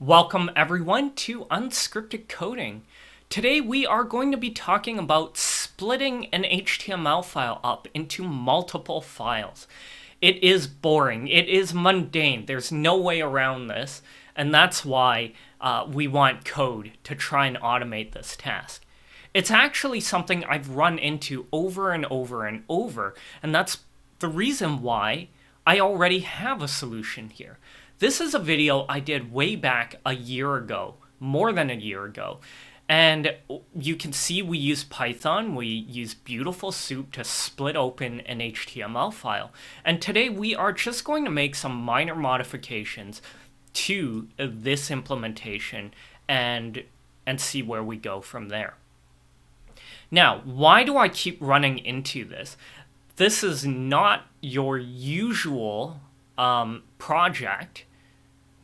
Welcome everyone to Unscripted Coding. Today we are going to be talking about splitting an HTML file up into multiple files. It is boring, it is mundane, there's no way around this, and that's why we want code to try and automate this task. It's actually something I've run into over and over and over, and that's the reason why I already have a solution here. This is a video I did way back a year ago, more than a year ago. And you can see we use Python, we use Beautiful Soup to split open an HTML file. And today we are just going to make some minor modifications to this implementation and see where we go from there. Now, why do I keep running into this? This is not your usual project.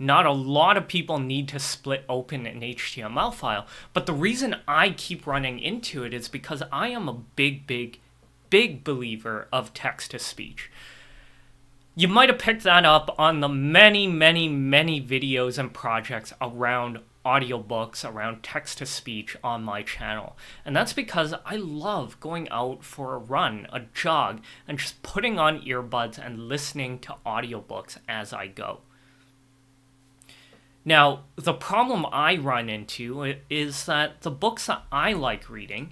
Not a lot of people need to split open an HTML file, but the reason I keep running into it is because I am a big believer of text-to-speech. You might have picked that up on the many videos and projects around audiobooks, around text-to-speech on my channel. And that's because I love going out for a run, a jog, and just putting on earbuds and listening to audiobooks as I go. Now, the problem I run into is that the books that I like reading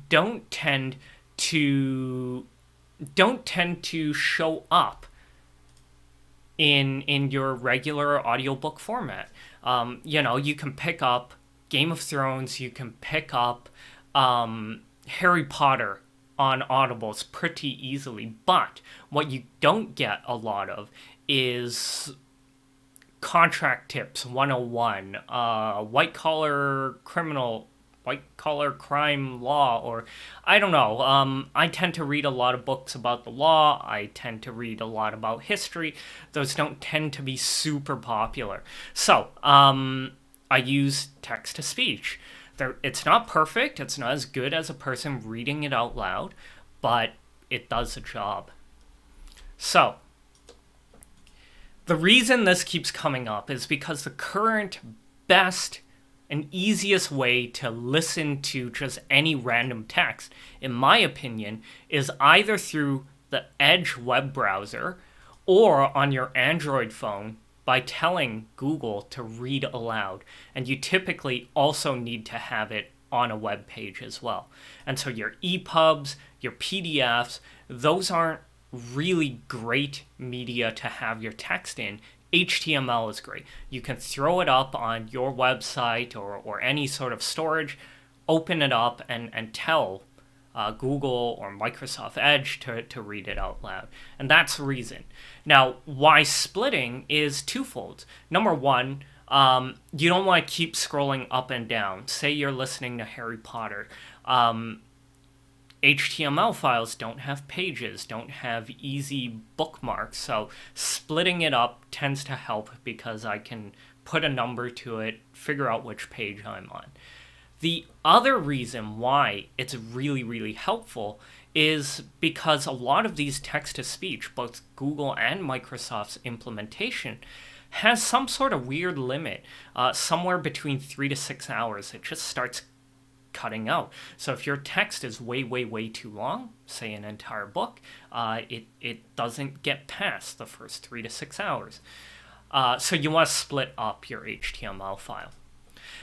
don't tend to show up in your regular audiobook format. You can pick up Game of Thrones, you can pick up Harry Potter on Audibles pretty easily, but what you don't get a lot of is Contract Tips 101, white collar crime law, or I don't know. I tend to read a lot of books about the law. I tend to read a lot about history. Those don't tend to be super popular. So I use text-to-speech. It's not perfect. It's not as good as a person reading it out loud, but it does the job. So the reason this keeps coming up is because the current best and easiest way to listen to just any random text, in my opinion, is either through the Edge web browser or on your Android phone by telling Google to read aloud. And you typically also need to have it on a web page as well. And so your EPUBs, your PDFs, those aren't really great media to have your text in. HTML is great. You can throw it up on your website or any sort of storage, open it up and tell Google or Microsoft Edge to read it out loud. And that's the reason. Now, why splitting is twofold. Number one, you don't want to keep scrolling up and down. Say you're listening to Harry Potter. HTML files don't have pages, don't have easy bookmarks, so splitting it up tends to help because I can put a number to it, figure out which page I'm on. The other reason why it's really helpful is because a lot of these text-to-speech, both Google and Microsoft's implementation, has some sort of weird limit, somewhere between 3 to 6 hours. It just starts cutting out. So if your text is way too long, say an entire book, it doesn't get past the first 3 to 6 hours. So you want to split up your HTML file.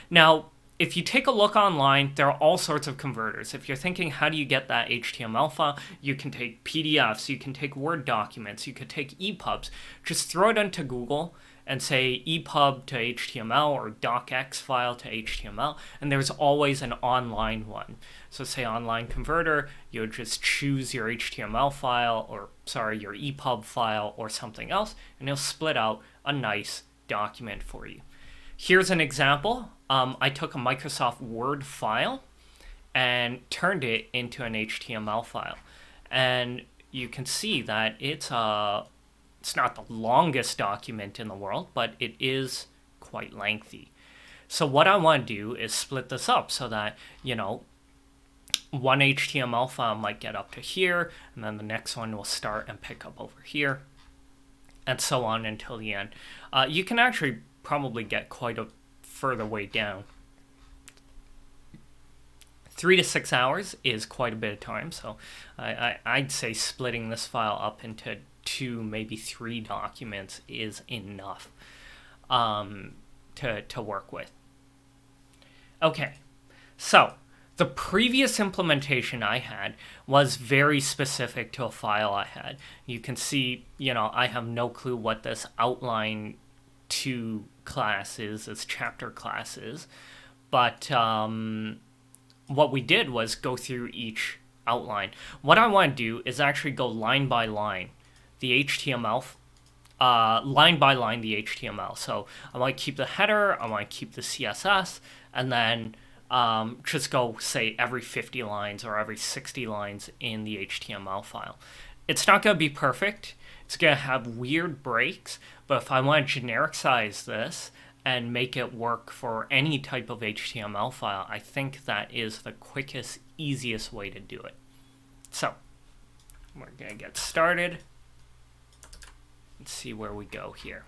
Now, if you take a look online, there are all sorts of converters. If you're thinking, how do you get that HTML file? You can take PDFs, you can take Word documents, you could take EPUBs. Just throw it into Google and say EPUB to HTML or docx file to HTML, and there's always an online one. So say online converter, you would just choose your HTML file, your EPUB file or something else, and it'll split out a nice document for you. Here's an example. I took a Microsoft Word file and turned it into an HTML file. And you can see that it's not the longest document in the world, but it is quite lengthy. So what I want to do is split this up so that, one HTML file might get up to here, and then the next one will start and pick up over here, and so on until the end. You can actually probably get quite a further way down. 3 to 6 hours is quite a bit of time, so I'd say splitting this file up into 2, maybe 3 documents is enough to work with. Okay, so the previous implementation I had was very specific to a file I had. You can see, I have no clue what this outline 2 class is, this chapter class is, but what we did was go through each outline. What I want to do is actually go line by line, the HTML, line by line the HTML. So I want to keep the header, I want to keep the CSS, and then just go, say, every 50 lines or every 60 lines in the HTML file. It's not going to be perfect. It's going to have weird breaks, but if I want to generic size this and make it work for any type of HTML file, I think that is the quickest, easiest way to do it. So we're going to get started. Let's see where we go here.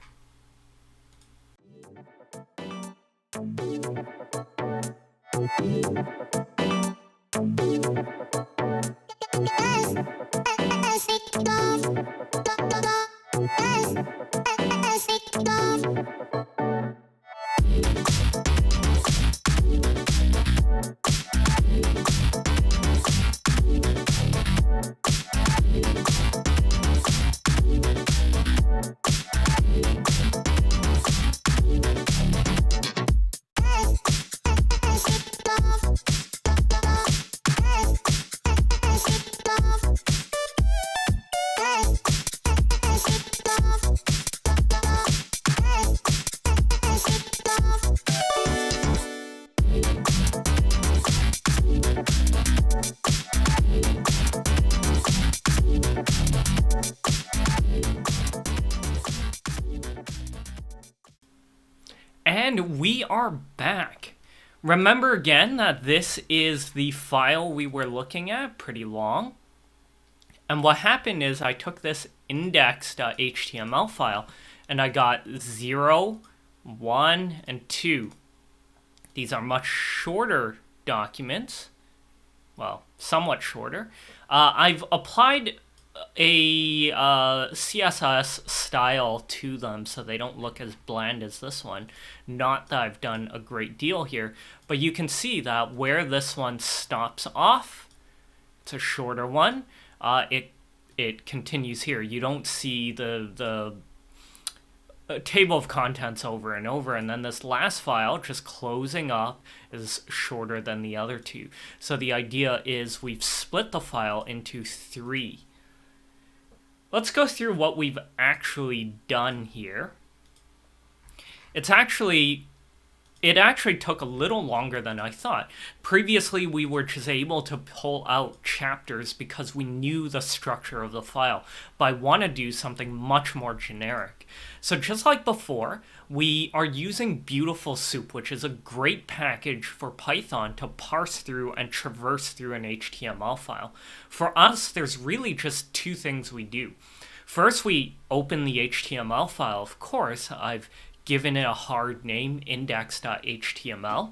And we are back. Remember again that this is the file we were looking at, pretty long. And what happened is I took this index.html file and I got 0, 1, and 2. These are much shorter documents. Well, somewhat shorter. I've applied a CSS style to them so they don't look as bland as this one. Not that I've done a great deal here, but you can see that where this one stops off, it's a shorter one. It continues here. You don't see the table of contents over and over, and then this last file just closing up is shorter than the other 2. So the idea is we've split the file into 3. Let's go through what we've actually done here. It actually took a little longer than I thought. Previously, we were just able to pull out chapters because we knew the structure of the file, but I want to do something much more generic. So just like before, we are using Beautiful Soup, which is a great package for Python to parse through and traverse through an HTML file. For us, there's really just 2 things we do. First, we open the HTML file. Of course, I've given it a hard name, index.html.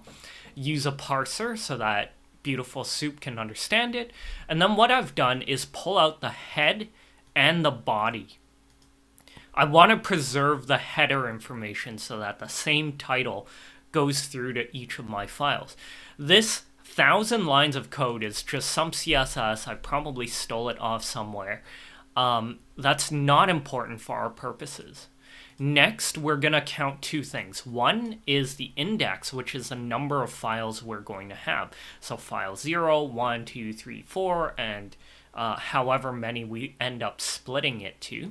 Use a parser so that Beautiful Soup can understand it. And then what I've done is pull out the head and the body. I want to preserve the header information so that the same title goes through to each of my files. This 1,000 lines of code is just some CSS. I probably stole it off somewhere. That's not important for our purposes. Next, we're going to count 2 things. One is the index, which is the number of files we're going to have. So file 0, 1, 2, 3, 4, and however many we end up splitting it to.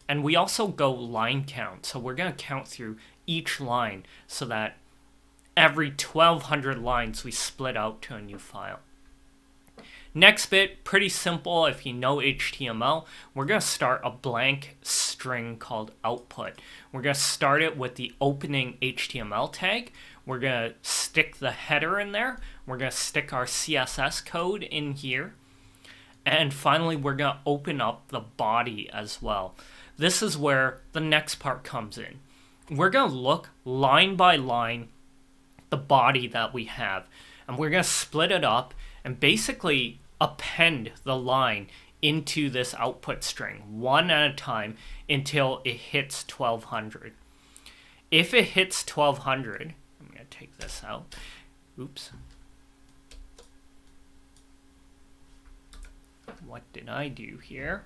And we also go line count. So we're going to count through each line so that every 1,200 lines we split out to a new file. Next bit, pretty simple. If you know HTML, we're going to start a blank string called output. We're going to start it with the opening HTML tag. We're going to stick the header in there. We're going to stick our CSS code in here. And finally, we're going to open up the body as well. This is where the next part comes in. We're going to look line by line the body that we have. And we're going to split it up and basically append the line into this output string one at a time until it hits 1200. If it hits 1200, I'm going to take this out. Oops. What did I do here?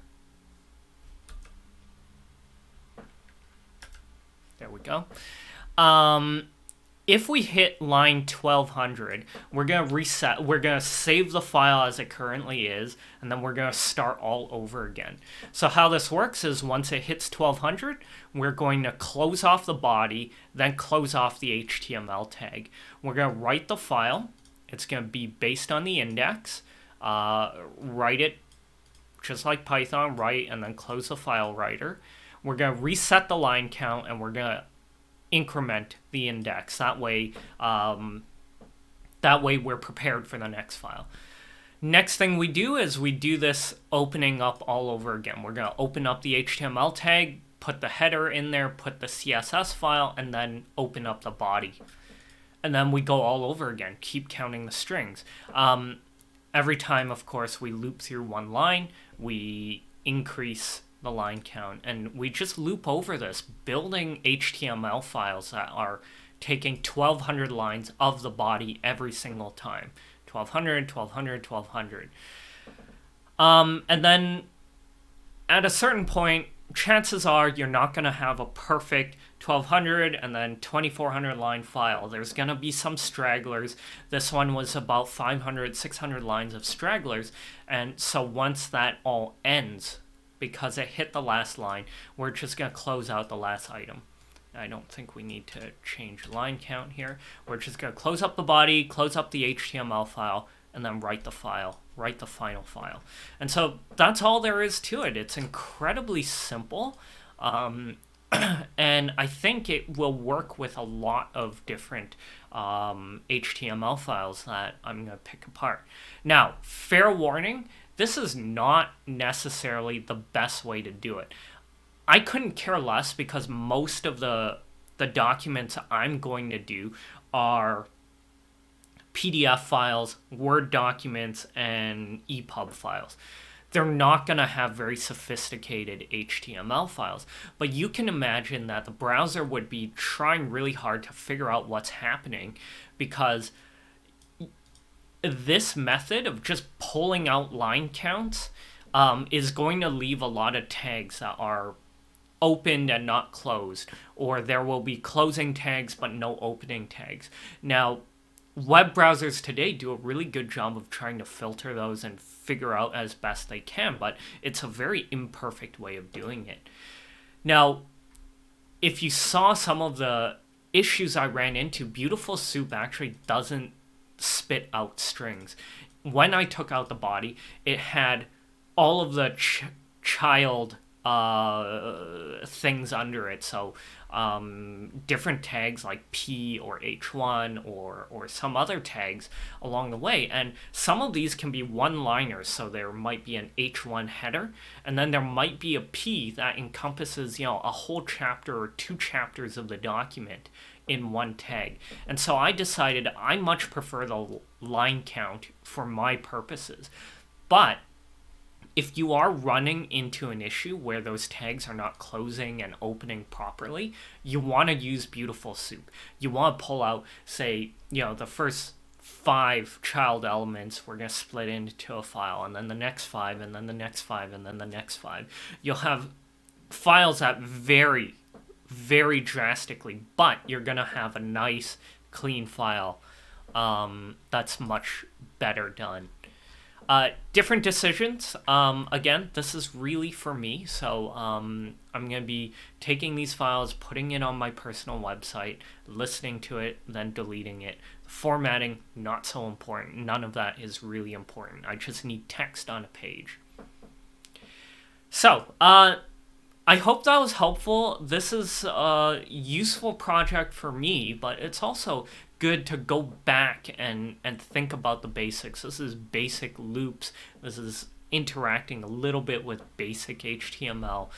There we go. If we hit line 1200, we're going to reset. We're going to save the file as it currently is, and then we're going to start all over again. So how this works is once it hits 1200, we're going to close off the body, then close off the HTML tag. We're going to write the file. It's going to be based on the index. Write it just like Python, write, and then close the file writer. We're going to reset the line count, and we're going to increment the index. That way we're prepared for the next file. Next thing we do is we do this opening up all over again. We're going to open up the HTML tag, put the header in there, put the CSS file, and then open up the body. And then we go all over again, keep counting the strings. Every time, of course, we loop through one line, we increase the line count, and we just loop over this, building HTML files that are taking 1200 lines of the body every single time. 1200, 1200, 1200. And then at a certain point, chances are you're not going to have a perfect 1200 and then 2400 line file. There's going to be some stragglers. This one was about 500, 600 lines of stragglers. And so once that all ends, because it hit the last line, we're just going to close out the last item. I don't think we need to change line count here. We're just going to close up the body, close up the HTML file, and then write the final file. And so that's all there is to it. It's incredibly simple. And I think it will work with a lot of different HTML files that I'm going to pick apart. Now, fair warning, this is not necessarily the best way to do it. I couldn't care less because most of the documents I'm going to do are PDF files, Word documents, and EPUB files. They're not going to have very sophisticated HTML files, but you can imagine that the browser would be trying really hard to figure out what's happening, because this method of just pulling out line counts is going to leave a lot of tags that are opened and not closed, or there will be closing tags but no opening tags. Now, web browsers today do a really good job of trying to filter those and figure out as best they can, but it's a very imperfect way of doing it. Now, if you saw some of the issues I ran into, Beautiful Soup actually doesn't spit out strings. When I took out the body, it had all of the child things under it, so different tags like P or H1 or some other tags along the way, and some of these can be one-liners, so there might be an H1 header, and then there might be a P that encompasses, a whole chapter or two chapters of the document in one tag. And so I decided I much prefer the line count for my purposes. But if you are running into an issue where those tags are not closing and opening properly, you want to use Beautiful Soup. You want to pull out, say, the first 5 child elements we're going to split into a file, and then the next 5, and then the next 5, and then the next 5. You'll have files that vary very drastically, but you're going to have a nice, clean file that's much better done. Different decisions. Again, this is really for me, so I'm going to be taking these files, putting it on my personal website, listening to it, then deleting it. Formatting, not so important. None of that is really important. I just need text on a page. So, I hope that was helpful. This is a useful project for me, but it's also good to go back and think about the basics. This is basic loops. This is interacting a little bit with basic HTML.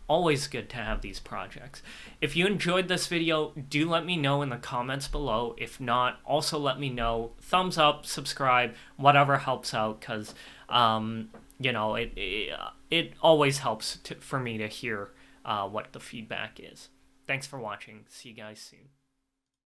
Always good to have these projects. If you enjoyed this video, do let me know in the comments below. If not, also let me know. Thumbs up, subscribe, whatever helps out, because you know, it always helps for me to hear what the feedback is. Thanks for watching. See you guys soon.